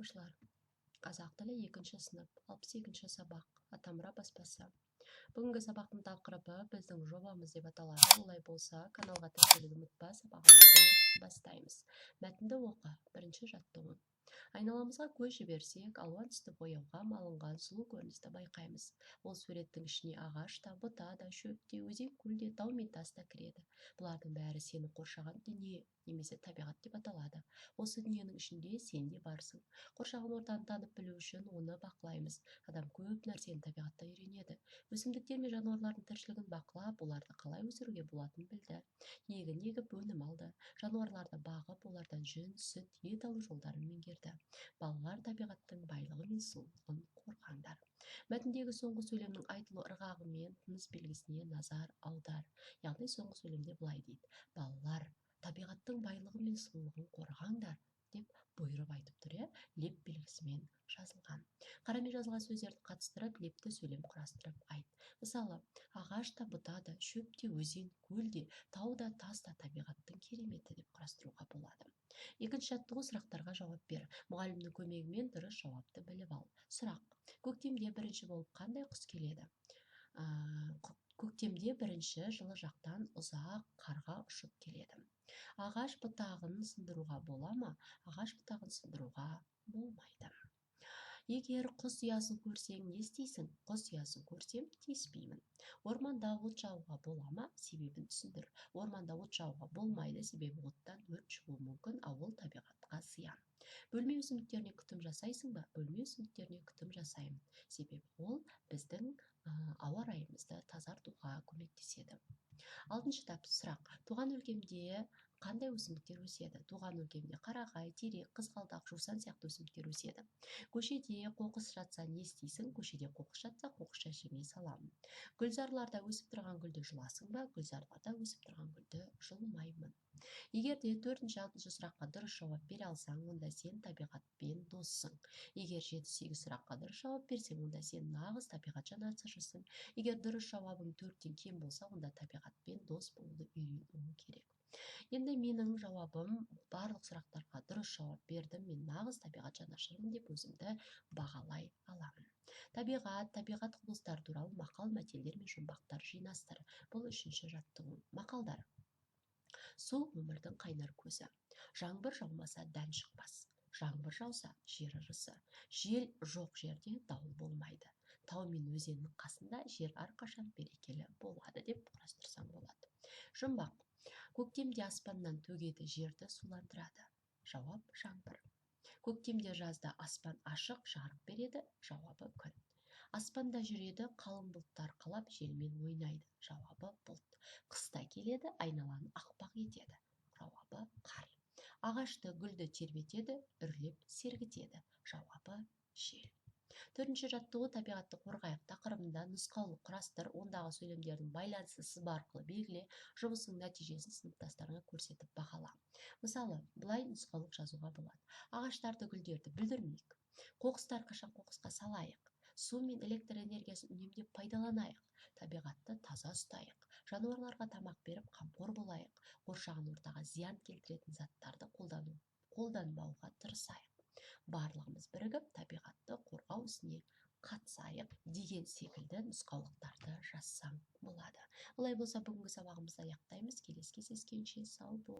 оқушылар, қазақ тілі 2-ші сынып 62-ші сабақ, Атамұра баспасы. Бүгінгі сабақтың тақырыбы біздің жобамыз деп аталады. Олай болса, каналға тіркелуді ұмытпа, сабағымызды бастаймыз. Мәтінді оқы. Бірінші жаттығу. Айналамызға көз жіберсек, алуан түсті бояуға малынған сұлу көріністі байқаймыз. Ол суреттің ішіне ағаш та, бұта да, шөп те, өзен, көл де, тау мен тас та кіреді. Бұлардың бәрі сені қоршаған дүние немесе табиғат деп аталады. Осы дүниенің ішінде сен де барсың. Қоршаған ортаны танып білу үшін оны бақылаймыз. Адам көп нәрсені табиғатта үйренеді. Өсімдіктер мен жануарлардың тіршілігін бақылап, оларды қалай өсіруге болатынын білді. Егін егіп өнім алды. Жануарларды бағып, олардан жүн, сүт, ет алу жолдарын меңгерді. Балалар табиғаттың байлығы мен сұлулығын қорғаңдар. Мәтіндегі соңғы сөйлемнің айтылу ырғағы мен тыныс белгісіне назар аудар. Яғни соңғы сөйлемде былай дейді: балалар, табиғаттың байлығы мен сұлулығын қорғаңдар деп бұйырып айтып тұр, леп белгісімен жазылған. Қарамен жазылған сөздерді қатыстырып, лепті сөйлем құрастырып айт. Мысалы, ағаш та, бұта да, шөп те, өзен, көл де, тау да, тас та табиғаттың кереметі деп құрастыруға болады. Екінші жаттығу: сұрақтарға жауап бер. Мұғалімнің көмегімен дұрыс жауапты біліп ал. Сұрақ: көктемде бірінші болып қандай құс келеді? Көктемде бірінші жылы жақтан ұзақ қарға ұшып келеді. Ағаш бұтағын сындыруға бола ма? Ағаш бұтағын сындыруға болмайды. Егер құс ұясын көрсең, не істейсің? Құс ұясын көрсем, тиіспеймін. Орманда от жағуға бола ма? Себебін түсіндір. Орманда от жағуға болмайды, себебі оттан өрт шығуы мүмкін, а ол табиғатқа зиян. Бөлме өсімдіктеріне күтім жасайсың ба? Бөлме өсімдіктеріне күтім жасаймын, себебі ол біздің ауа райымызды тазартуға көмектеседі. Алтыншы этап: сұрақ: туған өлкемде қандай өсімдіктер өседі? Туған өлкемде қарағай, терек, қызғалдақ, жусан сияқты өсімдіктер өседі. Көшеде қоқыс жатса не істейсің? Көшеде қоқыс жатса, қоқыс жәшігіне саламын. Гүлзарларда өсіп тұрған гүлді жұласың ба? Гүлзарларда өсіп тұрған гүлді жұлмаймын. Егер де 4-6 сұраққа дұрыс жауап бере алсаң, онда сен табиғатпен доссың. Егер 7-8 сұраққа дұрыс жауап берсең, онда сен нағыз табиғат жанашырысың. Егер дұрыс жауабың 4-тен кем болса, онда табиғатпен дос болуды үйрену керек. Енді менің жауабым: барлық сұрақтарға дұрыс жауап бердім, мен нағыз табиғат жанашырмын деп өзімді бағалай аламын. Табиғат құбылыстары туралы мақал-мәтелдер мен жұмбақтар жинастыр. Бұл 3-ші жаттығу. Мақалдар. Су өмірдің қайнар көзі. Жаңбыр жаумаса, дән шықпас. Жаңбыр жауса, жер ырысы. Жел жоқ жерде дауыл болмайды. Тау мен өзеннің қасында жер әрқашан берекелі болады деп құрастырсаң болады. Жұмбақ. Көктемде аспаннан төгеді, жерді суландырады. Жауап: жаңбыр. Көктемде жазда аспан ашық, жарық береді. Жауабы: күн. Аспанда жүреді, қалың бұлттар қалап, желмен ойнайды. Жауабы: бұлт. Қыста келеді, айналаны ақпақ етеді. Жауабы: қар. Ағашты, гүлді тербетеді, үрлеп сергітеді. Жауабы: жел. 4-ші жаттығу: табиғатты қорғайық тақырыбында нұсқаулық құрастыр, ондағы сөйлемдердің байланысы сызба арқылы белгіле, жұмысың нәтижесін сыныптастарыңа көрсетіп бағала. Мысалы, былай нұсқаулық жазуға болады: ағаштарды, гүлдерді бүлдірмейік. Қоқысты әрқашан қоқысқа салайық. Су мен электр энергиясын үнемдеп пайдаланайық. Табиғатты таза ұстайық. Жануарларға тамақ беріп қамқор болайық. Қоршаған ортаға зиян келтіретін заттарды қолданбауға тырысайық. Барлығымыз бірігіп табиғатты қорғау ісіне қатысайық деген секілді нұсқаулықтарды жазсаң болады. Олай болса, бүгінгі сабағымызды аяқтаймыз. Келесі кездескенше сау бол.